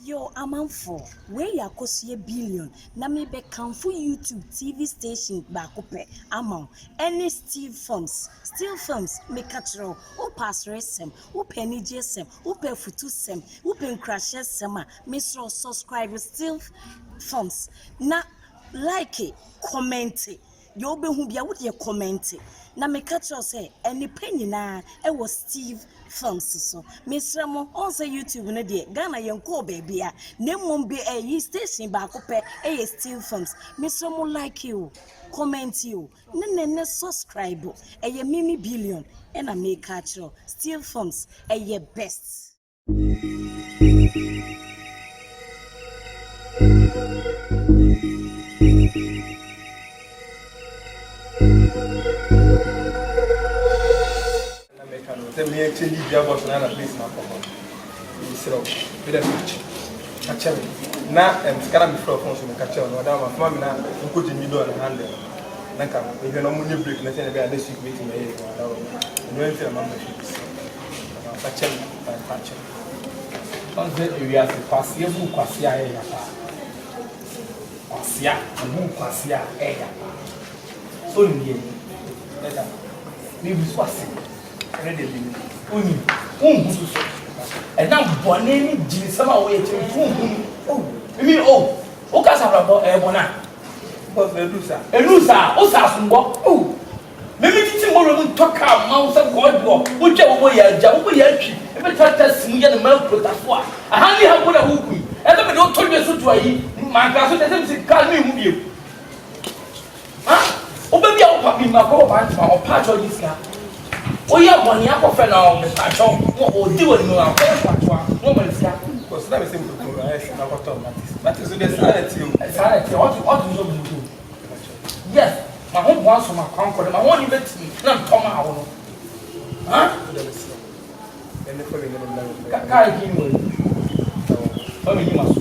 Yo, amanfo, where ya kosie billion, na me be kanfu YouTube TV station bakope, amount, any Steel Films, me katro, o pass resem, o penny jesem, o pe futu sem, o pen crashes sema, me so subscribe Steel Films, na like it, comment it. You be who be a would you comment it. Na me catch us say any penny na it was Steve Films so. Miss Ramo on say YouTube na de Ghana yenko baby a na mum be a station ba ko pe e Steve Films. Miss Ramo like you, comment you, na subscribe e ye mimi billion e na me catch Steve Films e ye best. The me actually be about another place now for me. So, with a pitch. Catch me. Now, scan me floor phone so me catch on. Madam, my family now, we put in middle and handle. Then come. If you no money break, nothing be this week meeting me. No anything membership. Catch me, catch me. On the area to pass your book, Quasia, Quasia, and who Quasia, so in the end, we will pass it. And now Bonnie did some way to oh, you mean oh, Casabra, Ebona, What's the loser? a loser, oh, maybe it's more than talk out mouse and God, whichever way I jump, we are cheap. Every time that's me and the milk put that one. I hardly have what I hope me. And then don't tell me so to eat. My class doesn't call me with you. Huh? Oh, baby, I'll pop in my go or patch on this car. Oh, yeah, money up of fellow, Mr. Chong, or do it no woman is that. Because that is simple to that is the sanity. What do you do? Yes, my home wants from my conqueror, my one even to me, not come out. Huh? And the following Can't give me. You must.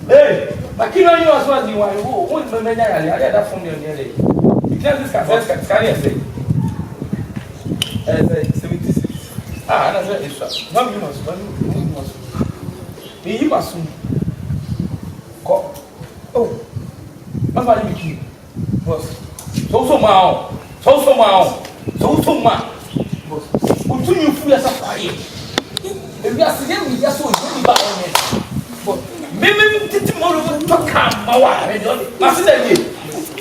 Hey, but you know you as well. You are who won't remember that from the other day. Tell this guy, say. 76. Ah, that's what it's. No, you must. You must. Go. Oh, my father, you was so mal. What do you feel as a fire? If you are seeing me, just so you buy it. But maybe tomorrow to come. My sister,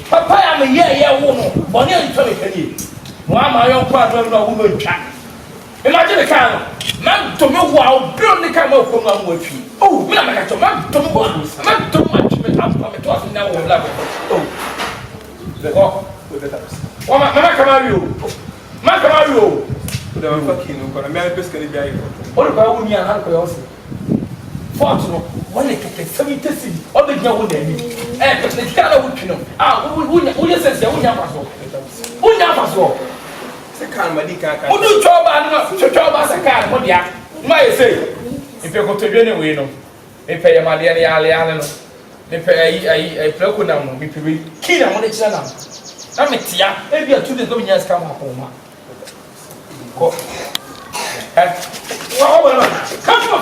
Papa, I'm a year woman. Bonnie and Tommy Penny. My own partner, no woman chat. Imagine the car. Man, to me, wow, bring the camera from one with you. Oh, we are like a man, to me, man, too much, but I'm coming to us now. Oh, the walk with the house. Oh, my Camario. My Camario. The fucking, but I'm very basically very good. What about me and Uncle Elsie? Fortunate, when they can 70 cities, all the young women. Eh, but the kind of you know. Ah, who says you never saw? Who never saw? Second, my dick, who do job and job as a car? What ya? My say, if you go to Jenny, no, they pay a Madiani Aliano, they pay a Procunam, we pay Kina on the channel. I'm a tia, maybe a 2 days going to come up home. Come from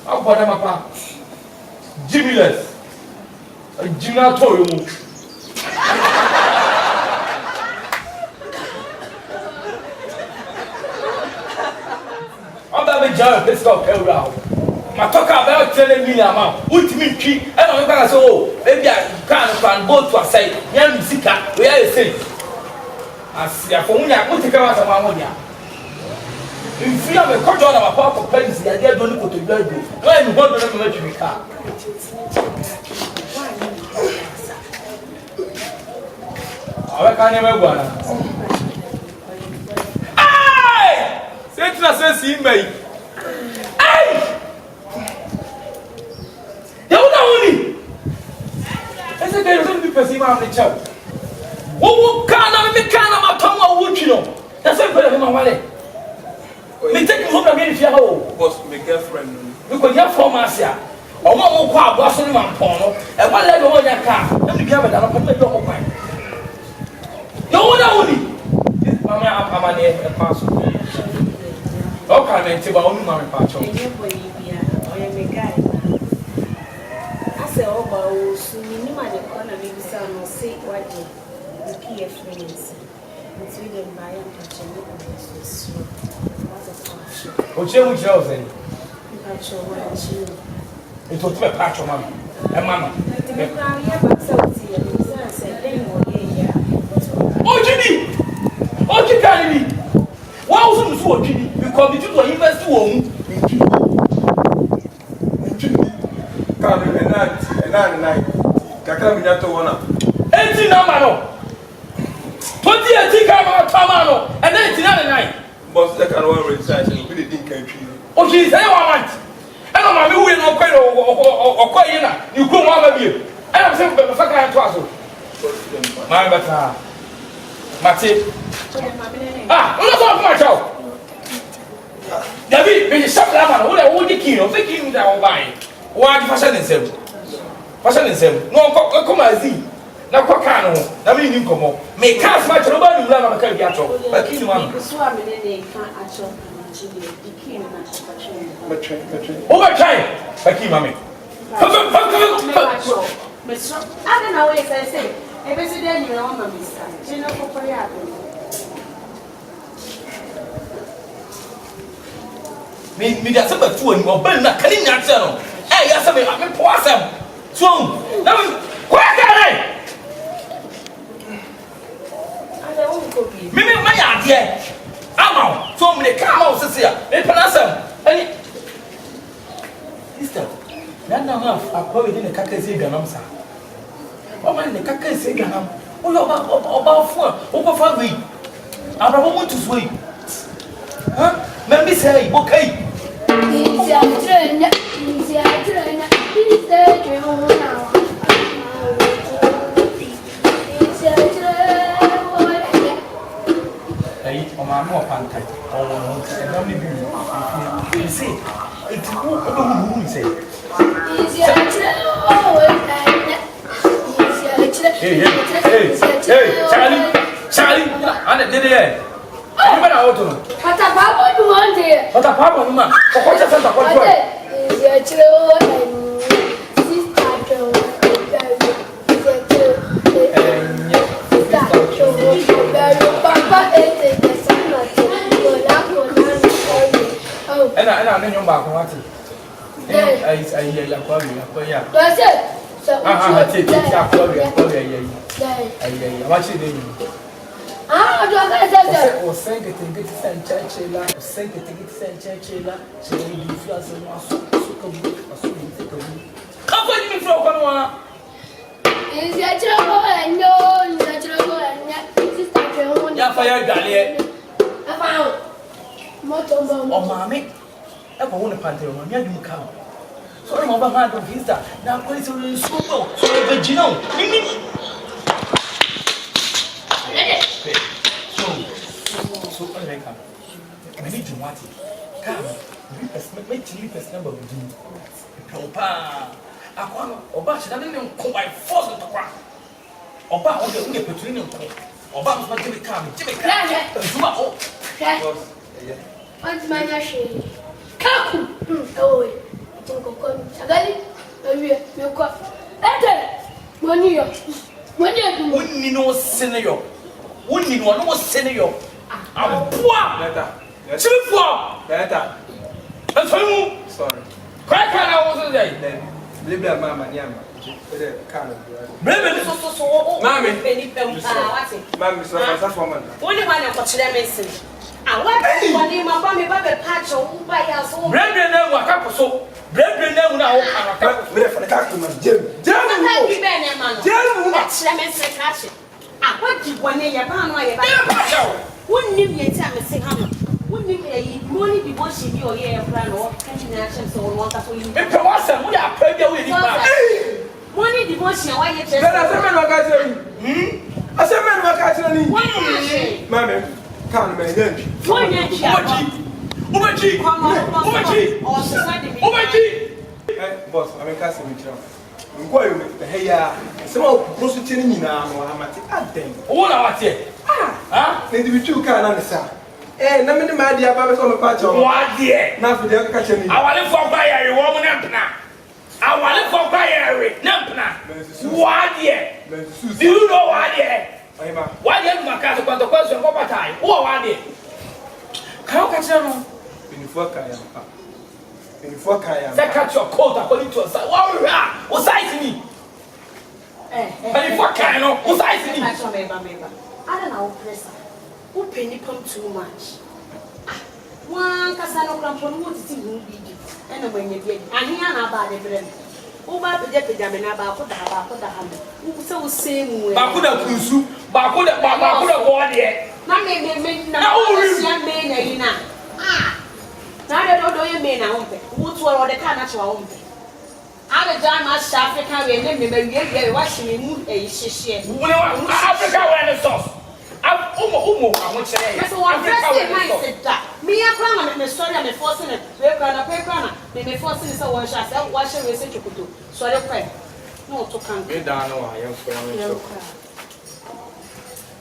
I'll put them apart. Jimmyless. Jimmy told you. I'm not a job. Let's go. My talk about telling me amount. Ultimate key. And I'm going to say, oh, maybe I can't go to a site. Young Zika, where I say, I see a phone. I put the camera on my. If you have a control of a pop of pennies, they are going to go to the blood. When you want to make me car. I can't never go. Hey! Say to us, see me. Hey! You know, I said, there is only person on the child. Who can't make a tongue of you know? That's a better than my wallet. Me take home again if you have was my girlfriend. Because you're from Asia. Or one more car, was only one corner, and one leg on your car. Let me give it up and make your own mind. No one only. Mamma, I'm a name and pass. Okay, then take my own money patch. Or a guy. I say, oh, but so you know, the corner maybe some will say what the key of friends. It's with them by and catching it on this. What's your house then? Patch or what you. It was a patch of mamma. And mamma. Oh, Jimmy! Oh, Jimmy! Why wasn't so Jimmy? You come to invest to home. And Kakra Minato one. 18 number. 2018 Tamano, and 1999. Boss, that can one registration. We didn't country. Oh, she's a woman. I don't know, we will not quite or quite you go on with you. I don't think the fuck I am to my better. Mate. Ah, I'm not talking my child. David, when you shut that man, what I want the key of thinking that I'll buy. Why the fashion is him? Fashion is him. No, come as he. Now, what can I mean, come on. Make cast my trouble and run on a carry at all. But you want to swam in a actual. Over time, like you, mammy. I don't know what I say. Every day you know, Miss. You know, for me, that's about 2 and more, but not cutting that channel. Hey, yes, I'm a possum. So, now, where can I? Maybe my idea. I'm out. So many come out, Cecilia. They pronounce them. Sister, now I've probably in the Kakasi Ganam, sir. Oh, man, the Kakasi Ganam. Oh, about 4 over 5 weeks. I don't want to swing. Huh? Maybe say, okay. I'm more fantastic. And only you see, it's who say. Hey, Charlie, and did it. You better out to me. What a papa you want here? What a papa, man. What's a Santa and I know your back, what I don't or send it and get sent Churchill, send it and get sent Churchill, so you feel as a come on, you from one. Is that trouble? I know that's trouble and Yeah, fire Gallier. I found Motombo. Oh, mammy, I want a panther, mammy, you come. So I'm over my visa. Now, what is a school? So, Virginia. So I like her. I need to want it. Come, make the number of you. Papa, I want or bash, I didn't come by force of the crowd. Or back on the petroleum. Or back on Jimmy Carmen. Jimmy Carmen. What's my nation? Kaku. Oh, Shagali. You got money. When you know, senior. When you know, no senior. I'm poor. Better. That's why. Sorry. Crack I wasn't there. Maybe a mamma, Yama. Maybe so. Mammy, Mammy, so that's woman. Only one of what's them missing. I want one in my family, but a patch of by us. Bread and then what up so. Bread and then now. We're for the customer, Jim. What do you want in your family? Wouldn't you be a time to say, Hammer? Wouldn't you money be washing your hair plan or catching action so one for you? If I was some, we are prepared with you. Money devotion, why you just I said, man, what I tell you? Mammy, can't make boss, I'm a casting with you. Hey, some of prostituting in our Hamati. All our tea. Ah, maybe we two can understand. na me ne ma dia ba be so me pa cho What dear? na fi dia ka che ni I want to for by a woman empna. I want to for by a nempna. What dear? Do you know what dear? Ayima Why did my cat about the question of what time? What one dear? Can you catch them? pinifo kan ya pa pinifo kan ya Say catch your coat according to us. What we are? What size me? Pinifo kan no. What size me? Catch me ba. I don't know pressure. Who penny pump too much? One kasano krampon wo titi wo bidi. Ena mwenye bi. Ahia na ba de brem. Wo ba peje peja me na ba ko da ha. Wo se wo same we. Ba ko da kunsu. Ba ko da go de. Na me na wo sia me na yi na. Na do ye me na wo pe. Wo tu wo de ka na che wo pe. Abe jam ma Africa we ne me wie wa hye mu e hyehye. Wo ne wa Africa we ne sauce. Umo I want to say. So one person might sit that. Me a crown me sorry I'm forcing it. We crown me forcing so one shall say what shall we say to do. Sorry pray. No to come. me da no a yam for am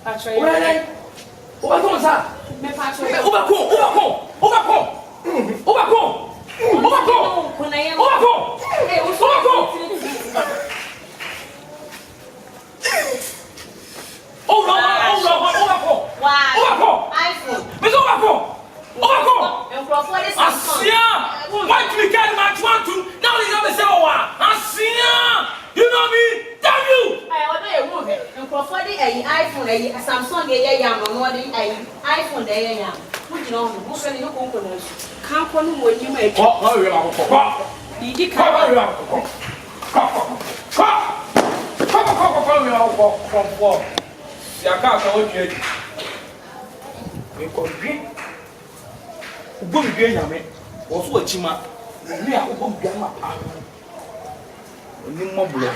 I try. Oba ko sa. Me patro. Oba ko. Kuna yam. Oba ko. Eh, oba ko. Oh no. Wow. iPhone. Mas Oba ko. And for this Asia. Why do we get match 1 2? Now they never say oh Asia. You know me? Damn you. I order a woman. And for the iPhone, a Samsung yam or iPhone yam. What you know? Who can you go? Can't call you when you make. Did you come? Siaka ka o due di. Me ko dwi. Ugbo mi due nyame. Wo so achima. Ni akoko dua ma pa. Oni mo blo.